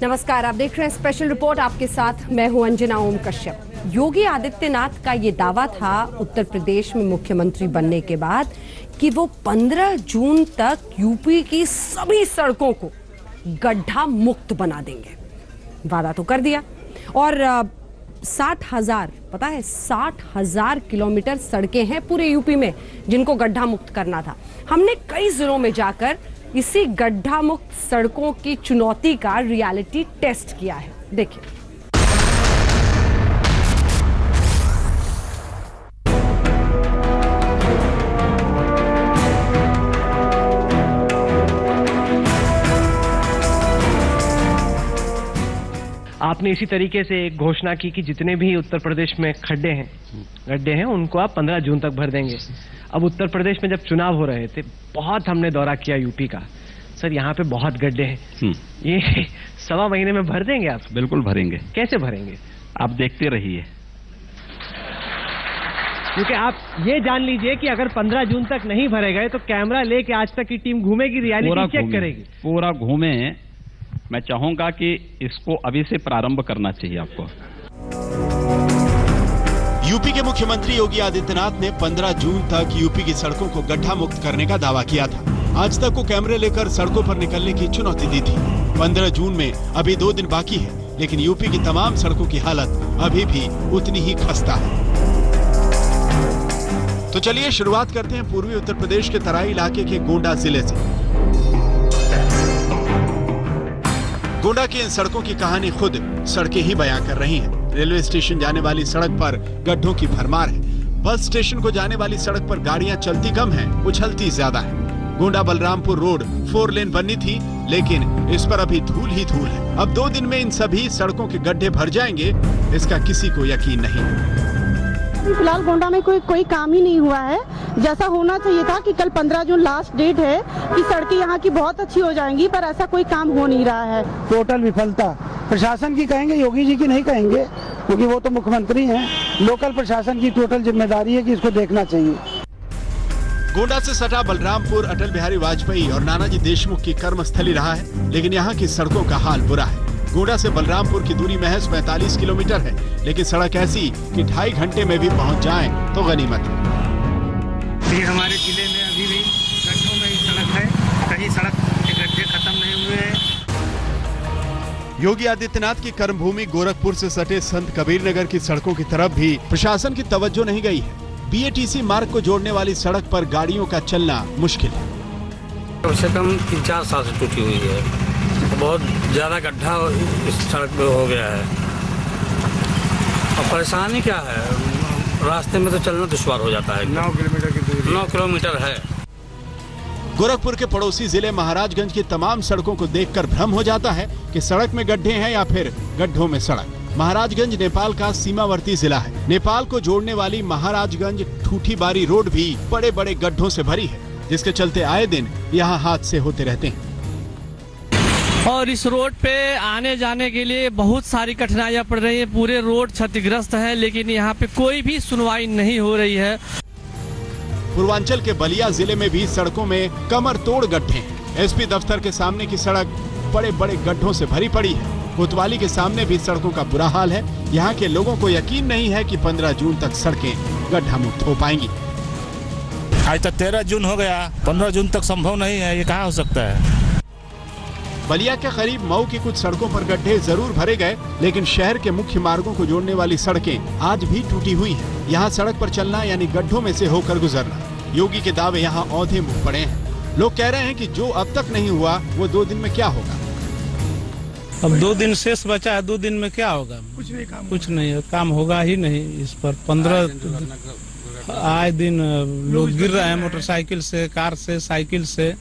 नमस्कार, आप देख रहे हैं स्पेशल रिपोर्ट। आपके साथ मैं हूं अंजना ओम कश्यप। योगी आदित्यनाथ का ये दावा था उत्तर प्रदेश में मुख्यमंत्री बनने के बाद कि वो 15 जून तक यूपी की सभी सड़कों को गड्ढा मुक्त बना देंगे। वादा तो कर दिया और 60,000, पता है 60,000 किलोमीटर सड़कें हैं पूरे यूपी में जिनको गड्ढा मुक्त करना था। हमने कई जिलों में जाकर इसी गड्ढा मुक्त सड़कों की चुनौती का रियलिटी टेस्ट किया है। देखिए। आपने इसी तरीके से एक घोषणा की कि जितने भी उत्तर प्रदेश में गड्ढे हैं उनको आप 15 जून तक भर देंगे। अब उत्तर प्रदेश में जब चुनाव हो रहे थे बहुत हमने दौरा किया यूपी का। सर यहाँ पे बहुत गड्ढे हैं, ये सवा महीने में भर देंगे आप? बिल्कुल भरेंगे। कैसे भरेंगे? आप देखते रहिए। क्योंकि आप ये जान लीजिए कि अगर 15 जून तक नहीं भरे गए तो कैमरा लेके आज तक की टीम घूमेगी, रियलिटी चेक करेगी। पूरा घूमे। मैं चाहूंगा कि इसको अभी से प्रारंभ करना चाहिए आपको। यूपी के मुख्यमंत्री योगी आदित्यनाथ ने 15 जून तक यूपी की सड़कों को गड्ढा मुक्त करने का दावा किया था। आज तक वो कैमरे लेकर सड़कों पर निकलने की चुनौती दी थी। 15 जून में अभी 2 दिन बाकी है, लेकिन यूपी की तमाम सड़कों की हालत अभी भी उतनी ही खस्ता है। तो चलिए शुरुआत करते हैं पूर्वी उत्तर प्रदेश के तराई इलाके के गोंडा जिले से। गोंडा की इन सड़कों की कहानी खुद सड़कें ही बयां कर रही हैं। रेलवे स्टेशन जाने वाली सड़क पर गड्ढों की भरमार है। बस स्टेशन को जाने वाली सड़क पर गाड़ियां चलती कम हैं, उछलती ज्यादा है। गोंडा बलरामपुर रोड 4 लेन बननी थी, लेकिन इस पर अभी धूल ही धूल है। अब 2 दिन में इन सभी सड़कों के गड्ढे भर जाएंगे, इसका किसी को यकीन नहीं। फिलहाल गोंडा में कोई काम ही नहीं हुआ है। जैसा होना चाहिए था कि कल 15 जून लास्ट डेट है कि सड़कें यहाँ की बहुत अच्छी हो जाएंगी, पर ऐसा कोई काम हो नहीं रहा है। टोटल विफलता प्रशासन की कहेंगे, योगी जी की नहीं कहेंगे, क्योंकि वो तो मुख्यमंत्री हैं। लोकल प्रशासन की टोटल जिम्मेदारी है कि इसको देखना चाहिए। गोंडा से सटा बलरामपुर अटल बिहारी वाजपेयी और नानाजी देशमुख की कर्मस्थली रहा है, लेकिन यहाँ की सड़कों का हाल बुरा है। गोंडा से बलरामपुर की दूरी महज 45 किलोमीटर है, लेकिन सड़क ऐसी कि 2.5 घंटे में भी पहुँच जाएं तो गनीमत है। हमारे जिले में अभी भी गड्ढों में ही सड़क है, कहीं सड़क के गड्ढे खत्म नहीं हुए हैं। योगी आदित्यनाथ की कर्मभूमि गोरखपुर से सटे संत कबीर नगर की सड़कों की तरफ भी प्रशासन की तवज्जो नहीं गई है। बीएटीसी मार्ग को जोड़ने वाली सड़क पर गाड़ियों का चलना मुश्किल है। कम से कम 3-4 साल से टूटी हुई है। बहुत ज्यादा गड्ढा इस सड़क पे हो गया है। और परेशानी क्या है, रास्ते में तो चलना दुश्वार हो जाता है। 9 किलोमीटर की दूरी, 9 किलोमीटर है। गोरखपुर के पड़ोसी जिले महाराजगंज की तमाम सड़कों को देखकर भ्रम हो जाता है कि सड़क में गड्ढे हैं या फिर गड्ढों में सड़क। महाराजगंज नेपाल का सीमावर्ती जिला है। नेपाल को जोड़ने वाली महाराजगंज ठूठीबारी रोड भी बड़े बड़े गड्ढों से भरी है, जिसके चलते आए दिन यहाँ हादसे होते रहते हैं। और इस रोड पे आने जाने के लिए बहुत सारी कठिनाइयां पड़ रही है। पूरे रोड क्षतिग्रस्त है, लेकिन यहाँ पे कोई भी सुनवाई नहीं हो रही है। पूर्वांचल के बलिया जिले में भी सड़कों में कमर तोड़ गड्ढे हैं। एसपी दफ्तर के सामने की सड़क बड़े बड़े गड्ढों से भरी पड़ी है। कोतवाली के सामने भी सड़कों का बुरा हाल है। यहाँ के लोगों को यकीन नहीं है कि 15 जून तक सड़कें गड्ढा मुक्त हो पाएंगी। आज तक 13 जून हो गया, 15 जून तक संभव नहीं है। ये कहाँ हो सकता है? बलिया के करीब मऊ की कुछ सड़कों पर गड्ढे जरूर भरे गए, लेकिन शहर के मुख्य मार्गों को जोड़ने वाली सड़कें आज भी टूटी हुई हैं। यहाँ सड़क पर चलना यानी गड्ढों में से होकर गुजरना। योगी के दावे यहाँ औंधे मुंह पड़े हैं। लोग कह रहे हैं कि जो अब तक नहीं हुआ वो 2 दिन में क्या होगा। अब 2 दिन शेष बचा है, 2 दिन में क्या होगा? कुछ नहीं काम होगा ही नहीं। इस पर 15 आए दिन लोग गिर रहे हैं, मोटरसाइकिल से, कार से, साइकिल से।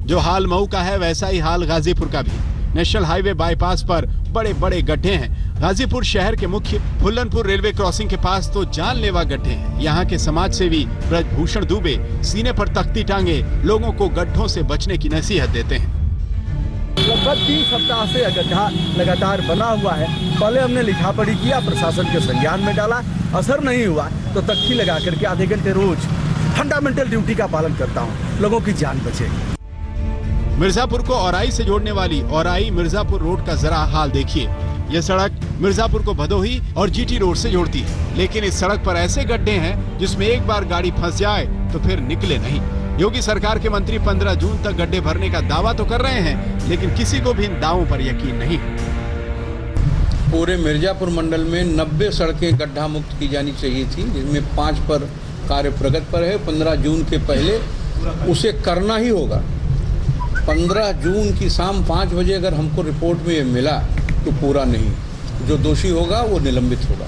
जो हाल मऊ का है वैसा ही हाल गाजीपुर का भी। नेशनल हाईवे बाईपास पर बड़े बड़े गड्ढे हैं। गाजीपुर शहर के मुख्य फुल्लनपुर रेलवे क्रॉसिंग के पास तो जानलेवा गड्ढे हैं। यहाँ के समाज सेवी ब्रजभूषण दुबे सीने पर तख्ती टांगे लोगों को गड्ढों से बचने की नसीहत देते हैं। लगभग 3 सप्ताह से गड्ढा लगातार बना हुआ है। पहले हमने लिखा पढ़ी किया, प्रशासन के संज्ञान में डाला, असर नहीं हुआ तो तख्ती लगा करके आधे घंटे रोज फंडामेंटल ड्यूटी का पालन करता हूँ, लोगों की जान बचेगी। मिर्जापुर को औराई से जोड़ने वाली औराई मिर्जापुर रोड का जरा हाल देखिए। यह सड़क मिर्जापुर को भदोही और जीटी रोड से जोड़ती है, लेकिन इस सड़क पर ऐसे गड्ढे हैं जिसमें एक बार गाड़ी फंस जाए तो फिर निकले नहीं। योगी सरकार के मंत्री 15 जून तक गड्ढे भरने का दावा तो कर रहे हैं, लेकिन किसी को भी इन दावों पर यकीन नहीं। पूरे मिर्जापुर मंडल में 90 सड़कें गड्ढा मुक्त की जानी चाहिए थी, जिसमें 5 पर कार्य प्रगति पर है। 15 जून के पहले उसे करना ही होगा। 15 जून की शाम 5 बजे अगर हमको रिपोर्ट में ये मिला तो पूरा नहीं, जो दोषी होगा वो निलंबित होगा।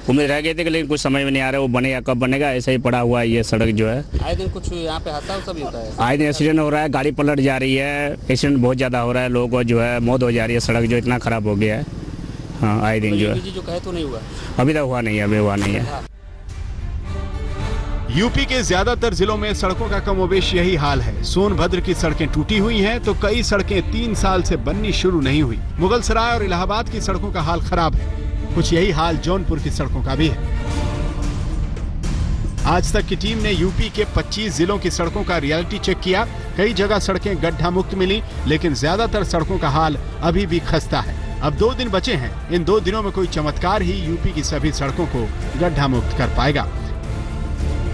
उम्मीद रह गए थे, लेकिन कुछ समझ में नहीं आ रहा वो बनेगा कब बनेगा। ऐसा ही पड़ा हुआ है ये सड़क जो है। आए दिन कुछ यहाँ पे हादसा भी होता है। आए दिन एक्सीडेंट हो रहा है, गाड़ी पलट जा रही है, एक्सीडेंट बहुत ज़्यादा हो रहा है, लोगों को जो है मौत हो जा रही है। सड़क जो इतना खराब हो गया है। हाँ, आए दिन जो है। जो कहे तो नहीं हुआ, अभी तक हुआ नहीं है, अभी हुआ नहीं है। यूपी के ज्यादातर जिलों में सड़कों का कमोबेश यही हाल है। सोनभद्र की सड़कें टूटी हुई हैं, तो कई सड़कें 3 साल से बननी शुरू नहीं हुई। मुगल सराय और इलाहाबाद की सड़कों का हाल खराब है। कुछ यही हाल जौनपुर की सड़कों का भी है। आज तक की टीम ने यूपी के 25 जिलों की सड़कों का रियलिटी चेक किया। कई जगह सड़कें गड्ढा मुक्त मिली, लेकिन ज्यादातर सड़कों का हाल अभी भी खस्ता है। अब 2 दिन बचे हैं। इन 2 दिनों में कोई चमत्कार ही यूपी की सभी सड़कों को गड्ढा मुक्त कर पाएगा।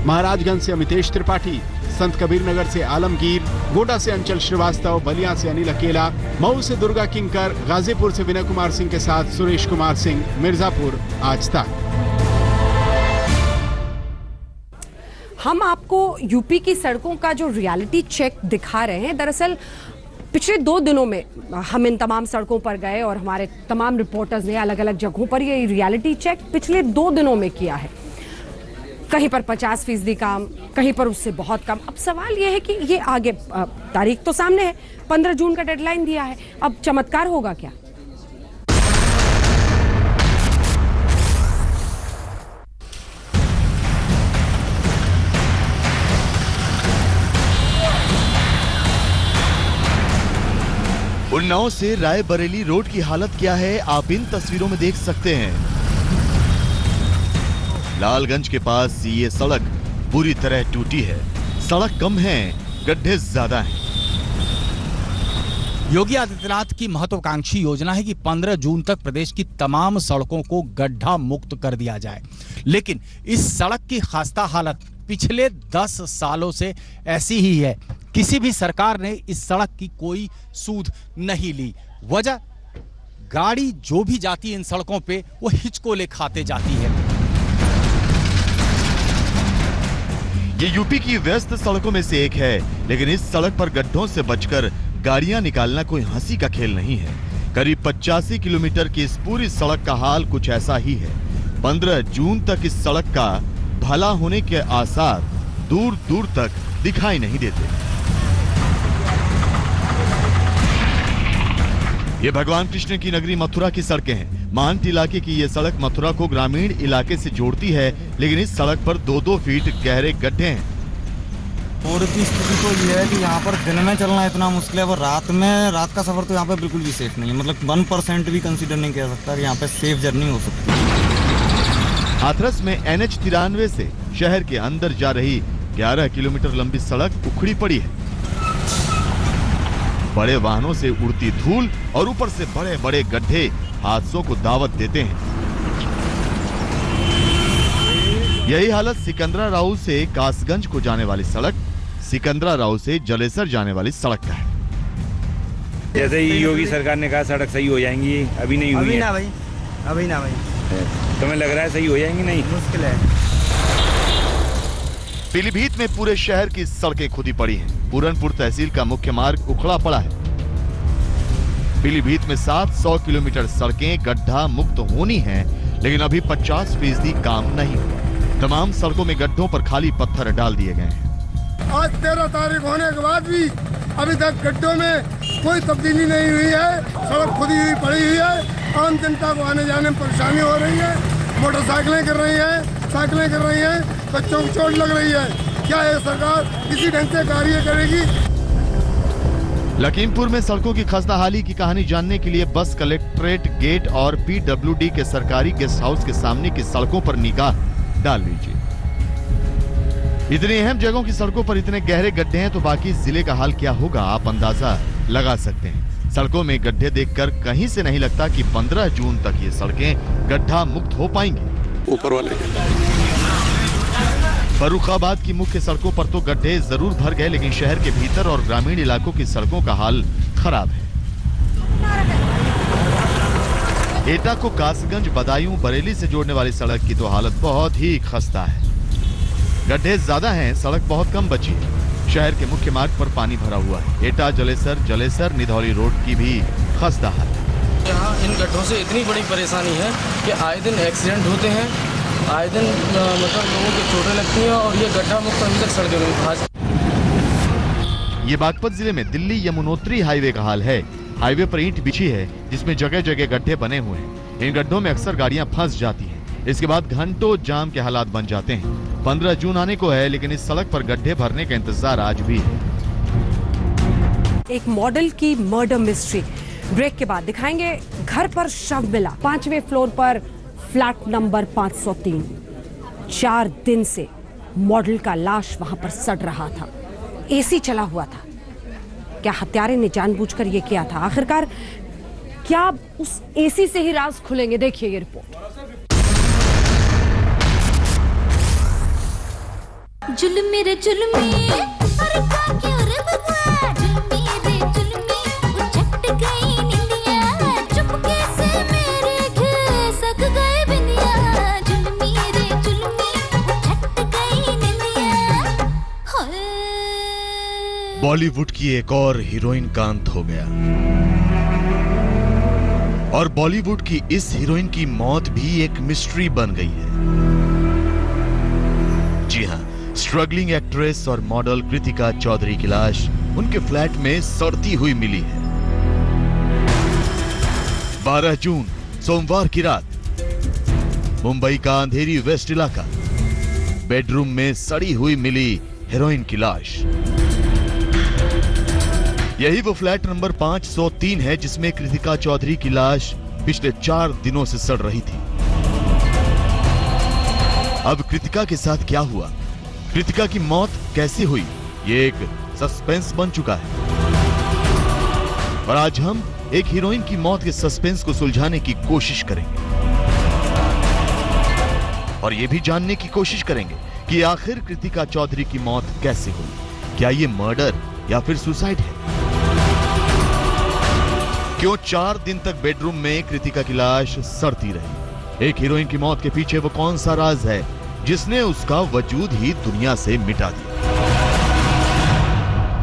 महाराजगंज से अमितेश त्रिपाठी, संत कबीर नगर से आलमगीर, गोंडा से अंचल श्रीवास्तव, बलिया से अनिल अकेला, मऊ से दुर्गा किंकर, गाजीपुर से विनय कुमार सिंह के साथ सुरेश कुमार सिंह, मिर्जापुर, आज तक। हम आपको यूपी की सड़कों का जो रियलिटी चेक दिखा रहे हैं। दरअसल पिछले 2 दिनों में हम इन तमाम सड़कों पर गए और हमारे तमाम रिपोर्टर्स ने अलग अलग जगहों पर ये रियलिटी चेक पिछले 2 दिनों में किया है। कहीं पर 50% काम, कहीं पर उससे बहुत कम। अब सवाल यह है कि ये आगे तारीख तो सामने है, 15 जून का डेडलाइन दिया है। अब चमत्कार होगा क्या? उन्नाव से रायबरेली रोड की हालत क्या है, आप इन तस्वीरों में देख सकते हैं। लालगंज के पास ये सड़क बुरी तरह टूटी है। सड़क कम है, गड्ढे ज्यादा हैं। योगी आदित्यनाथ की महत्वाकांक्षी योजना है कि 15 जून तक प्रदेश की तमाम सड़कों को गड्ढा मुक्त कर दिया जाए, लेकिन इस सड़क की खस्ता हालत पिछले 10 सालों से ऐसी ही है। किसी भी सरकार ने इस सड़क की कोई सूध नहीं ली। वजह, गाड़ी जो भी जाती है इन सड़कों पे वो हिचकोले खाते जाती है। ये यूपी की व्यस्त सड़कों में से एक है, लेकिन इस सड़क पर गड्ढों से बचकर गाड़ियां निकालना कोई हंसी का खेल नहीं है। करीब 85 किलोमीटर की इस पूरी सड़क का हाल कुछ ऐसा ही है। 15 जून तक इस सड़क का भला होने के आसार दूर दूर तक दिखाई नहीं देते। ये भगवान कृष्ण की नगरी मथुरा की सड़कें हैं। मांट इलाके की ये सड़क मथुरा को ग्रामीण इलाके से जोड़ती है, लेकिन इस सड़क पर 2-2 फीट गहरे गड्ढे हैं। रोड की स्थिति तो ये है कि यहाँ पर दिन में चलना इतना मुश्किल है, और रात का सफर तो यहाँ पे बिल्कुल भी सेफ नहीं है। मतलब 1% भी कंसीडर नहीं किया सकता यहाँ पे सेफ जर्नी हो सकती है। हाथरस में NH 93 से शहर के अंदर जा रही 11 किलोमीटर लंबी सड़क उखड़ी पड़ी है। बड़े वाहनों से उड़ती धूल और ऊपर से बड़े बड़े गड्ढे हादसों को दावत देते हैं। यही हालत सिकंदरा राव से कासगंज को जाने वाली सड़क, सिकंदरा राव से जलेसर जाने वाली सड़क का है। जैसे ही योगी सरकार ने कहा सड़क सही हो जाएंगी, अभी नहीं हुई है। अभी ना भाई तुम्हें लग रहा है सही हो जाएंगी? नहीं, मुश्किल है। पीलीभीत में पूरे शहर की सड़कें खुदी पड़ी हैं। पूरनपुर तहसील का मुख्य मार्ग उखड़ा पड़ा है। पीलीभीत में 700 किलोमीटर सड़कें गड्ढा मुक्त होनी हैं, लेकिन अभी 50% काम नहीं हुआ। तमाम सड़कों में गड्ढों पर खाली पत्थर डाल दिए गए हैं। आज 13 तारीख होने के बाद भी अभी तक गड्ढों में कोई तब्दीली नहीं हुई है। सड़क खुदी हुई पड़ी हुई है। आम जनता को आने जाने में परेशानी हो रही है। मोटरसाइकिलें कर रही हैं, साइकिलें कर रही हैं, बच्चों को चोट लग रही है। क्या ये सरकार इसी ढंग से कार्य करेगी? लखीमपुर में सड़कों की खस्ताहाली की कहानी जानने के लिए बस कलेक्ट्रेट गेट और PWD के सरकारी गेस्ट हाउस के सामने की सड़कों पर निगाह डाल लीजिए। इतनी अहम जगहों की सड़कों पर इतने गहरे गड्ढे हैं तो बाकी जिले का हाल क्या होगा, आप अंदाजा लगा सकते हैं। सड़कों में गड्ढे देखकर कहीं से नहीं लगता कि 15 जून तक ये सड़कें गड्ढा मुक्त हो पाएंगी। ऊपर वाले फर्रुखाबाद की मुख्य सड़कों पर तो गड्ढे जरूर भर गए, लेकिन शहर के भीतर और ग्रामीण इलाकों की सड़कों का हाल खराब है। एटा को कासगंज, बदायूं, बरेली से जोड़ने वाली सड़क की तो हालत बहुत ही खस्ता है। गड्ढे ज्यादा हैं, सड़क बहुत कम बची है। शहर के मुख्य मार्ग पर पानी भरा हुआ है। एटा जलेसर निधौली रोड की भी खस्ता हाल है। यहाँ इन गड्ढों से इतनी बड़ी परेशानी है कि आए दिन एक्सीडेंट होते हैं, आए दिन मतलब लोगों की चोटें लगती हैं और ये गड्ढा मुक्त अभी तक सड़कें नहीं। ये बागपत जिले में दिल्ली यमुनोत्री हाईवे का हाल है। हाईवे पर ईंट बिछी है जिसमें जगह जगह गड्ढे बने हुए हैं। इन गड्ढों में अक्सर गाड़ियां फंस जाती हैं। इसके बाद घंटों जाम के हालात बन जाते हैं। 15 जून आने को है, लेकिन इस सड़क पर गड्ढे भरने का इंतजार आज भी है। एक मॉडल की मर्डर मिस्ट्री। ब्रेक के बाद दिखाएंगे घर पर शव मिला 5वें फ्लोर पर फ्लैट नंबर 503। 4 दिन से मॉडल का लाश वहां पर सड़ रहा था। एसी चला हुआ था। क्या हत्यारे ने जानबूझकर ये किया था? आखिरकार क्या उस एसी से ही राज खुलेंगे? देखिए ये रिपोर्ट। जुल्मी रे जुल्मी, अरे का क्यों रे बबुआ? जुल्मी रे जुल्मी, वो झट गई निंदिया, चुपके से मेरे घिसक गए बिंदिया। जुल्मी रे जुल्मी, वो झट गई निंदिया। हाय। बॉलीवुड की एक और हीरोइन का अंत हो गया और बॉलीवुड की इस हीरोइन की मौत भी एक मिस्ट्री बन गई है। जी हां, स्ट्रगलिंग एक्ट्रेस और मॉडल कृतिका चौधरी की लाश उनके फ्लैट में सड़ती हुई मिली है। 12 जून सोमवार की रात मुंबई का अंधेरी वेस्ट इलाका, बेडरूम में सड़ी हुई मिली हीरोइन की लाश। यही वो फ्लैट नंबर 503 है जिसमें कृतिका चौधरी की लाश पिछले 4 दिनों से सड़ रही थी। अब कृतिका के साथ क्या हुआ, कृतिका की मौत कैसे हुई, ये एक सस्पेंस बन चुका है। और आज हम एक हीरोइन की मौत के सस्पेंस को सुलझाने की कोशिश करेंगे और ये भी जानने की कोशिश करेंगे कि आखिर कृतिका चौधरी की मौत कैसे हुई। क्या ये मर्डर या फिर सुसाइड है? क्यों 4 दिन तक बेडरूम में कृतिका की लाश सड़ती रही? एक हीरोइन की मौत के पीछे वो कौन सा राज है जिसने उसका वजूद ही दुनिया से मिटा दिया?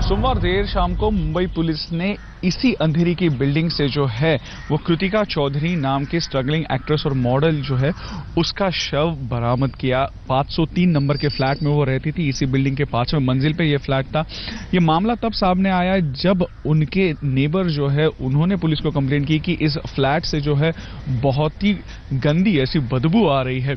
सोमवार देर शाम को मुंबई पुलिस ने इसी अंधेरी की बिल्डिंग से जो है वो कृतिका चौधरी नाम की स्ट्रगलिंग एक्ट्रेस और मॉडल जो है उसका शव बरामद किया। 503 नंबर के फ्लैट में वो रहती थी। इसी बिल्डिंग के 5वें मंजिल पे ये फ्लैट था। ये मामला तब सामने आया जब उनके नेबर जो है उन्होंने पुलिस को कंप्लेंट की कि इस फ्लैट से जो है बहुत ही गंदी ऐसी बदबू आ रही है।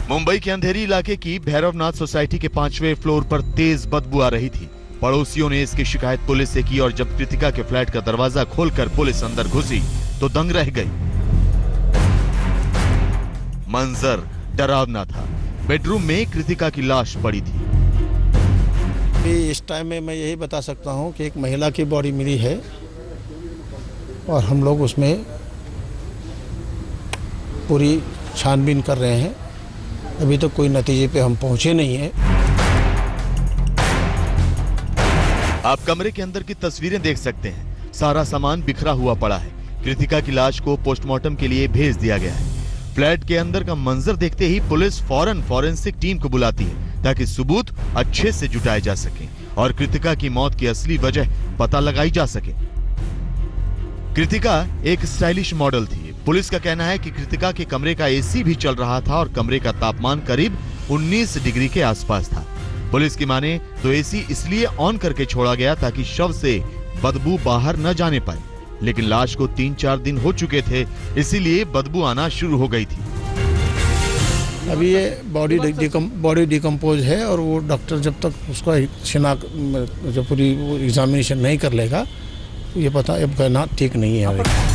मुंबई के अंधेरी इलाके की भैरवनाथ सोसाइटी के 5वें फ्लोर पर तेज बदबू आ रही थी। पड़ोसियों ने इसकी शिकायत पुलिस से की और जब कृतिका के फ्लैट का दरवाजा खोलकर पुलिस अंदर घुसी तो दंग रह गई। मंजर डरावना था। बेडरूम में कृतिका की लाश पड़ी थी। इस टाइम में मैं यही बता सकता हूं कि एक महिला की बॉडी मिली है और हम लोग उसमें पूरी छानबीन कर रहे हैं। अभी तो कोई नतीजे पे हम पहुंचे नहीं हैं। आप कमरे के अंदर की तस्वीरें देख सकते हैं। सारा सामान बिखरा हुआ पड़ा है। कृतिका की लाश को पोस्टमार्टम के लिए भेज दिया गया है। फ्लैट के अंदर का मंजर देखते ही पुलिस फौरन फॉरेंसिक टीम को बुलाती है ताकि सबूत अच्छे से जुटाए जा सके और कृतिका की मौत की असली वजह पता लगाई जा सके। कृतिका एक स्टाइलिश मॉडल थी। पुलिस का कहना है कि कृतिका के कमरे का एसी भी चल रहा था और कमरे का तापमान करीब 19 डिग्री के आसपास था। पुलिस की माने तो एसी इसलिए ऑन करके छोड़ा गया ताकि शव से बदबू बाहर न जाने पाए, लेकिन लाश को 3-4 दिन हो चुके थे, इसीलिए बदबू आना शुरू हो गई थी। अभी ये बॉडी डिकम्पोज है और वो डॉक्टर जब तक उसका जब पूरी एग्जामिनेशन नहीं कर लेगा ये पता अब कहना ठीक नहीं है।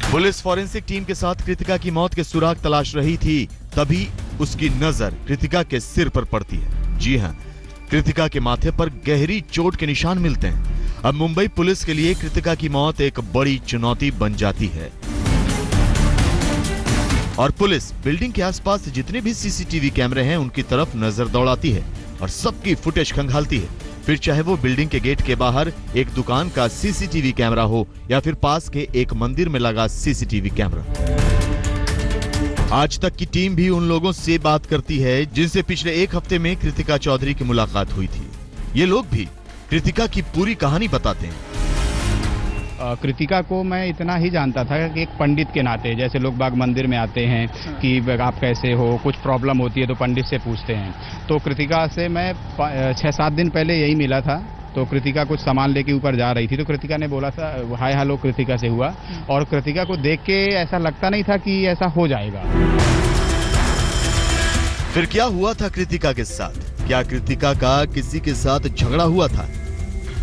पुलिस फॉरेंसिक टीम के साथ कृतिका की मौत के सुराग तलाश रही थी, तभी उसकी नजर कृतिका के सिर पर पड़ती है। जी हां, कृतिका के माथे पर गहरी चोट के निशान मिलते हैं। अब मुंबई पुलिस के लिए कृतिका की मौत एक बड़ी चुनौती बन जाती है और पुलिस बिल्डिंग के आसपास जितने भी सीसीटीवी कैमरे हैं उनकी तरफ नजर दौड़ाती है और सबकी फुटेज खंगालती है, फिर चाहे वो बिल्डिंग के गेट के बाहर एक दुकान का सीसीटीवी कैमरा हो या फिर पास के एक मंदिर में लगा सीसीटीवी कैमरा। आज तक की टीम भी उन लोगों से बात करती है जिनसे पिछले एक हफ्ते में कृतिका चौधरी की मुलाकात हुई थी। ये लोग भी कृतिका की पूरी कहानी बताते हैं। कृतिका को मैं इतना ही जानता था कि एक पंडित के नाते, जैसे लोग बाग मंदिर में आते हैं कि आप कैसे हो, कुछ प्रॉब्लम होती है तो पंडित से पूछते हैं। तो कृतिका से मैं 6-7 दिन पहले यही मिला था। तो कृतिका कुछ सामान लेके ऊपर जा रही थी तो कृतिका ने बोला था हाय हेलो कृतिका से हुआ, और कृतिका को देख के ऐसा लगता नहीं था कि ऐसा हो जाएगा। फिर क्या हुआ था कृतिका के साथ? क्या कृतिका का किसी के साथ झगड़ा हुआ था?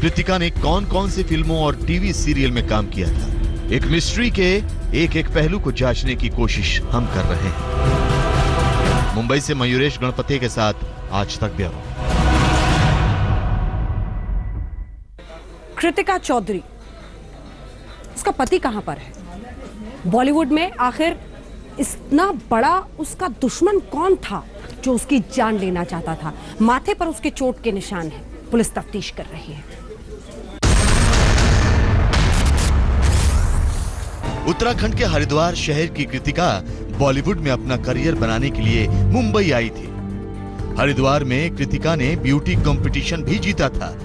कृतिका ने कौन कौन सी फिल्मों और टीवी सीरियल में काम किया था? एक मिस्ट्री के एक एक पहलू को जांचने की कोशिश हम कर रहे हैं। मुंबई से मयूरेश गणपति के साथ आज तक ब्यूरो। कृतिका चौधरी, उसका पति कहां पर है? बॉलीवुड में आखिर इतना बड़ा उसका दुश्मन कौन था जो उसकी जान लेना चाहता था? माथे पर उसके चोट के निशान हैं, पुलिस तफ्तीश कर रही है। उत्तराखंड के हरिद्वार शहर की कृतिका बॉलीवुड में अपना करियर बनाने के लिए मुंबई आई थी। हरिद्वार में कृतिका ने ब्यूटी कंपटीशन भी जीता था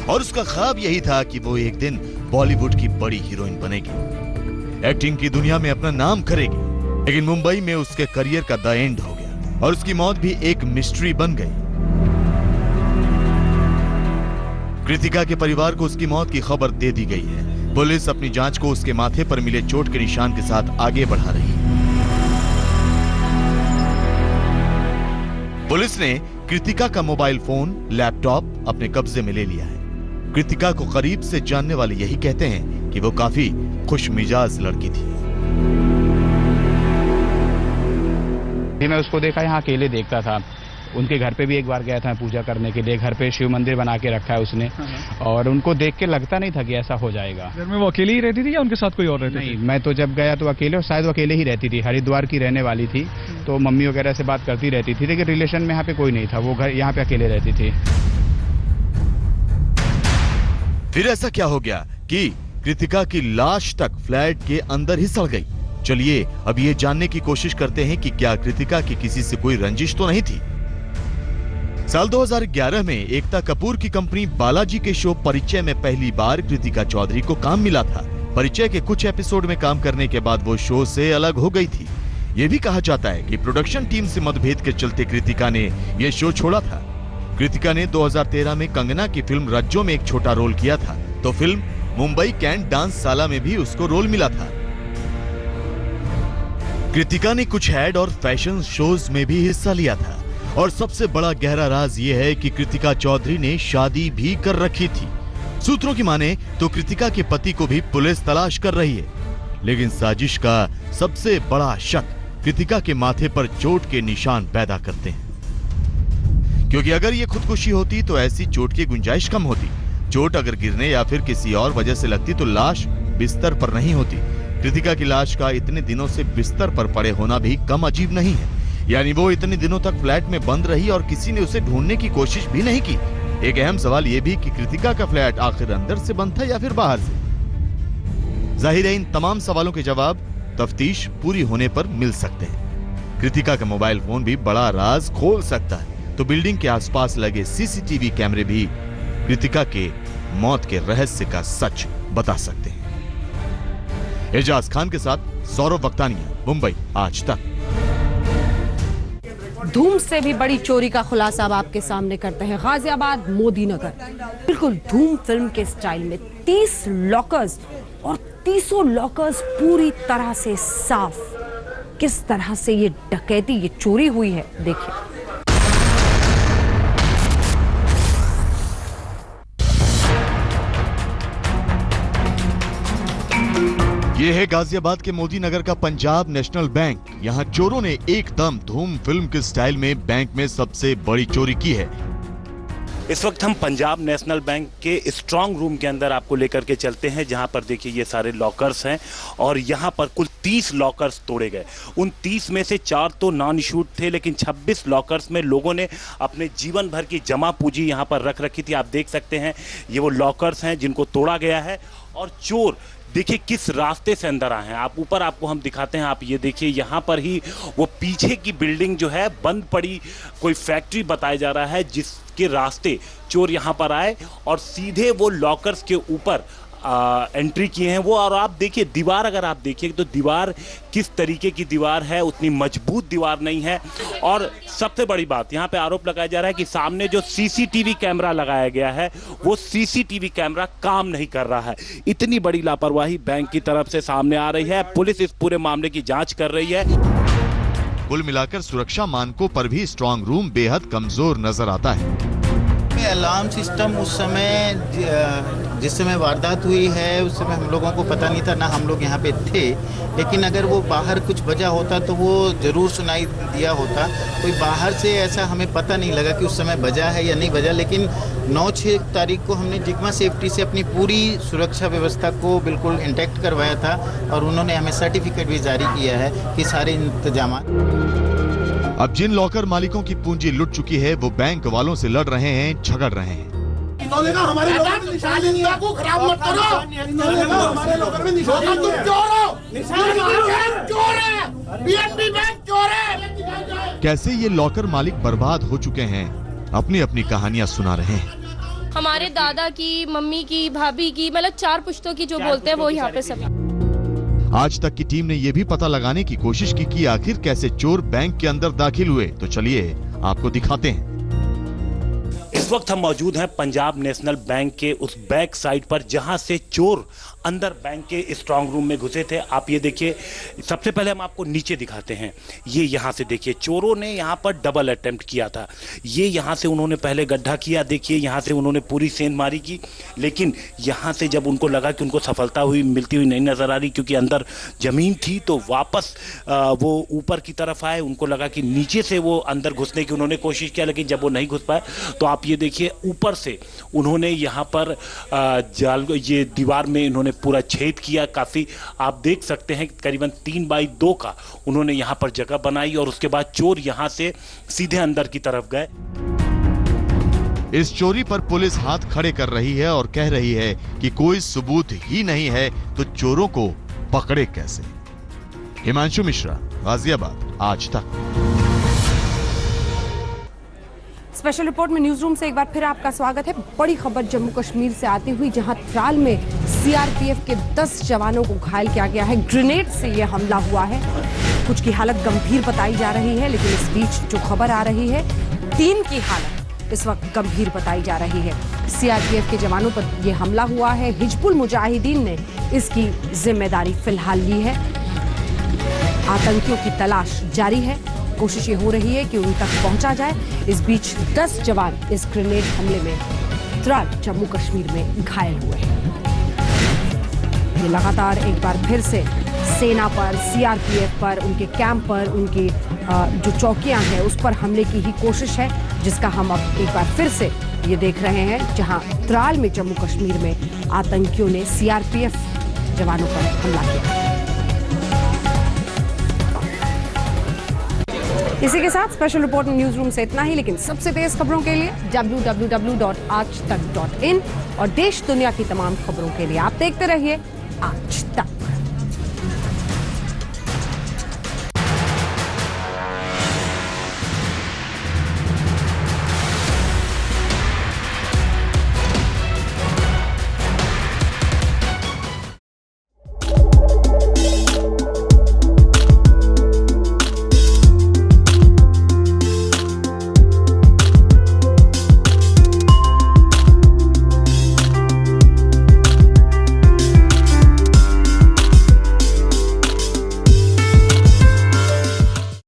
और उसका ख्वाब यही था कि वो एक दिन बॉलीवुड की बड़ी हीरोइन बनेगी, एक्टिंग की दुनिया में अपना नाम करेगी। लेकिन मुंबई में उसके करियर का द एंड हो गया और उसकी मौत भी एक मिस्ट्री बन गई। कृतिका के परिवार को उसकी मौत की खबर दे दी गई है। पुलिस अपनी जांच को उसके माथे पर मिले चोट के निशान के साथ आगे बढ़ा रही है। पुलिस ने कृतिका का मोबाइल फोन, लैपटॉप अपने कब्जे में ले लिया है। कृतिका को करीब से जानने वाले यही कहते हैं कि वो काफी खुशमिजाज लड़की थी। मैं उसको देखा यहाँ अकेले देखता था। उनके घर पे भी एक बार गया था पूजा करने के लिए। घर पे शिव मंदिर बना के रखा है उसने, और उनको देख के लगता नहीं था कि ऐसा हो जाएगा। घर में वो अकेले ही रहती थी या उनके साथ कोई और रहती थी? नहीं, मैं तो जब गया तो अकेले, और शायद वो अकेले ही रहती थी। हरिद्वार की रहने वाली थी, तो मम्मी वगैरह से बात करती रहती थी, लेकिन रिलेशन में यहाँ पे कोई नहीं था। वो घर यहाँ पे अकेले रहती थी। फिर ऐसा क्या हो गया कि कृतिका की लाश तक फ्लैट के अंदर ही सड़ गई? चलिए अब ये जानने की कोशिश करते हैं कि क्या कृतिका की किसी से कोई रंजिश तो नहीं थी। साल 2011 में एकता कपूर की कंपनी बालाजी के शो परिचय में पहली बार कृतिका चौधरी को काम मिला था। परिचय के कुछ एपिसोड में काम करने के बाद वो शो से अलग हो गई थी। ये भी कहा जाता है कि प्रोडक्शन टीम से मतभेद के चलते कृतिका ने यह शो छोड़ा था। कृतिका ने 2013 में कंगना की फिल्म रज्जो में एक छोटा रोल किया था, तो फिल्म मुंबई कैंट डांस साला में भी उसको रोल मिला था। कृतिका ने कुछ एड और फैशन शोज में भी हिस्सा लिया था, और सबसे बड़ा गहरा राज यह है कि कृतिका चौधरी ने शादी भी कर रखी थी। सूत्रों की माने तो कृतिका के पति को भी पुलिस तलाश कर रही है, लेकिन साजिश का सबसे बड़ा शक कृतिका के माथे पर चोट के निशान पैदा करते हैं। क्योंकि अगर ये खुदकुशी होती तो ऐसी चोट की गुंजाइश कम होती। चोट अगर गिरने या फिर किसी और वजह से लगती तो लाश बिस्तर पर नहीं होती। कृतिका की लाश का इतने दिनों से बिस्तर पर पड़े होना भी कम अजीब नहीं है। यानी वो इतने दिनों तक फ्लैट में बंद रही और किसी ने उसे ढूंढने की कोशिश भी नहीं की। एक अहम सवाल ये भी कि कृतिका का फ्लैट आखिर अंदर से बंद था या फिर बाहर से। जाहिर है इन तमाम सवालों के जवाब तफ्तीश पूरी होने पर मिल सकते हैं। कृतिका का मोबाइल फोन भी बड़ा राज खोल सकता है, तो बिल्डिंग के आसपास लगे सीसीटीवी कैमरे भी कृतिका के मौत के रहस्य का सच बता सकते हैं। एजाज खान के साथ सौरभ वक्तानिया, मुंबई आज तक। धूम से भी बड़ी चोरी का खुलासा अब आपके सामने करते हैं। गाजियाबाद मोदी नगर, बिल्कुल धूम फिल्म के स्टाइल में 30 लॉकर्स और 30 लॉकर्स पूरी तरह से साफ। किस तरह से ये डकैती, ये चोरी हुई है, देखिए। ये है गाजियाबाद के मोदी नगर का पंजाब नेशनल बैंक। यहाँ चोरों ने एकदम धूम फिल्म के स्टाइल में बैंक में सबसे बड़ी चोरी की है। इस वक्त हम पंजाब नेशनल बैंक के स्ट्रांग रूम के अंदर आपको लेकर के चलते हैं, जहां पर देखिए ये सारे लॉकर्स हैं और यहां पर कुल 30 लॉकर्स तोड़े गए। उन 30 में से 4 तो नॉन इशूड थे, लेकिन 26 लॉकर्स में लोगों ने अपने जीवन भर की जमा पूंजी यहां पर रख रखी थी। आप देख सकते हैं ये वो लॉकर्स हैं जिनको तोड़ा गया है और चोर देखिए किस रास्ते से अंदर आए हैं। आप ऊपर आपको हम दिखाते हैं, आप ये देखिए यहाँ पर ही वो पीछे की बिल्डिंग जो है बंद पड़ी कोई फैक्ट्री बताया जा रहा है, जिसके रास्ते चोर यहाँ पर आए और सीधे वो लॉकर्स के ऊपर एंट्री किए हैं वो। और आप देखिए दीवार, अगर आप देखिए तो दीवार किस तरीके की दीवार है, उतनी मजबूत दीवार नहीं है। और सबसे बड़ी बात यहाँ पे आरोप लगाया जा रहा है कि सामने जो सीसीटीवी कैमरा लगाया गया है वो सीसीटीवी कैमरा काम नहीं कर रहा है। इतनी बड़ी लापरवाही बैंक की तरफ से सामने आ रही है। पुलिस इस पूरे मामले की जांच कर रही है। कुल मिलाकर सुरक्षा मानकों पर भी स्ट्रांग रूम बेहद कमजोर नजर आता है। अलार्म सिस्टम उस समय जिस समय वारदात हुई है उस समय हम लोगों को पता नहीं था, ना हम लोग यहाँ पे थे, लेकिन अगर वो बाहर कुछ बजा होता तो वो ज़रूर सुनाई दिया होता। कोई बाहर से ऐसा हमें पता नहीं लगा कि उस समय बजा है या नहीं बजा, लेकिन 9-6 तारीख को हमने जिग्मा सेफ्टी से अपनी पूरी सुरक्षा व्यवस्था को बिल्कुल इंटैक्ट करवाया था और उन्होंने हमें सर्टिफिकेट भी जारी किया है कि सारे इंतजाम। अब जिन लॉकर मालिकों की पूंजी लुट चुकी है वो बैंक वालों से लड़ रहे हैं, झगड़ रहे हैं। हमारे लोकर में निशान नहीं है, को खराब मत करो। हमारे लोकर में निशान, तुम चोर हो, निशान चोर है, पीएनबी बैंक चोर है। कैसे ये लॉकर मालिक बर्बाद हो चुके हैं, अपनी अपनी कहानियां सुना रहे हैं। हमारे दादा की, मम्मी की, भाभी की, मतलब 4 पुश्तों की जो बोलते हैं वो यहाँ पे सब। आज तक की टीम ने ये भी पता लगाने की कोशिश की कि आखिर कैसे चोर बैंक के अंदर दाखिल हुए, तो चलिए आपको दिखाते हैं। इस वक्त हम मौजूद हैं पंजाब नेशनल बैंक के उस बैक साइड पर, जहां से चोर अंदर बैंक के स्ट्रांग रूम में घुसे थे। आप ये देखिए, सबसे पहले हम आपको नीचे दिखाते हैं। ये यहाँ से देखिए, चोरों ने यहाँ पर डबल अटेम्प्ट किया था। ये यहाँ से उन्होंने पहले गड्ढा किया, देखिए यहाँ से उन्होंने पूरी सेंधमारी की, लेकिन यहाँ से जब उनको लगा कि उनको सफलता हुई मिलती हुई नहीं नजर आ रही, क्योंकि अंदर जमीन थी, तो वापस वो ऊपर की तरफ आए। उनको लगा कि नीचे से वो अंदर घुसने की उन्होंने कोशिश किया, लेकिन जब वो नहीं घुस पाए तो आप ये देखिए ऊपर से उन्होंने यहाँ पर जाल, ये दीवार में इन्होंने पूरा छेद किया। काफी आप देख सकते हैं करीबन 3x2 का उन्होंने यहाँ पर जगह बनाई और उसके बाद चोर यहाँ से सीधे अंदर की तरफ गए। इस चोरी पर पुलिस हाथ खड़े कर रही है और कह रही है कि कोई सबूत ही नहीं है तो चोरों को पकड़े कैसे। हिमांशु मिश्रा, गाजियाबाद, आज तक। स्पेशल रिपोर्ट में न्यूज रूम से एक बार फिर आपका स्वागत है। बड़ी खबर जम्मू कश्मीर से आती हुई, जहां त्राल में सीआरपीएफ के 10 जवानों को घायल किया गया है। ग्रेनेड से यह हमला हुआ है। कुछ की हालत गंभीर बताई जा रही है, लेकिन इस बीच जो खबर आ रही है 3 की हालत इस वक्त गंभीर बताई जा रही है। सीआरपीएफ के जवानों पर यह हमला हुआ है। हिजबुल मुजाहिदीन ने इसकी जिम्मेदारी फिलहाल ली है। आतंकियों की तलाश जारी है, कोशिश ये हो रही है कि उन तक पहुंचा जाए। इस बीच 10 जवान इस ग्रेनेड हमले में त्राल जम्मू कश्मीर में घायल हुए हैं। ये लगातार एक बार फिर से सेना पर, सीआरपीएफ पर, उनके कैंप पर, उनकी जो चौकियां हैं उस पर हमले की ही कोशिश है, जिसका हम अब एक बार फिर से ये देख रहे हैं, जहां त्राल में जम्मू कश्मीर में आतंकियों ने सीआरपीएफ जवानों पर हमला किया। इसी के साथ स्पेशल रिपोर्ट न्यूज रूम से इतना ही, लेकिन सबसे तेज खबरों के लिए www.aajtak.in और देश दुनिया की तमाम खबरों के लिए आप देखते रहिए आज तक।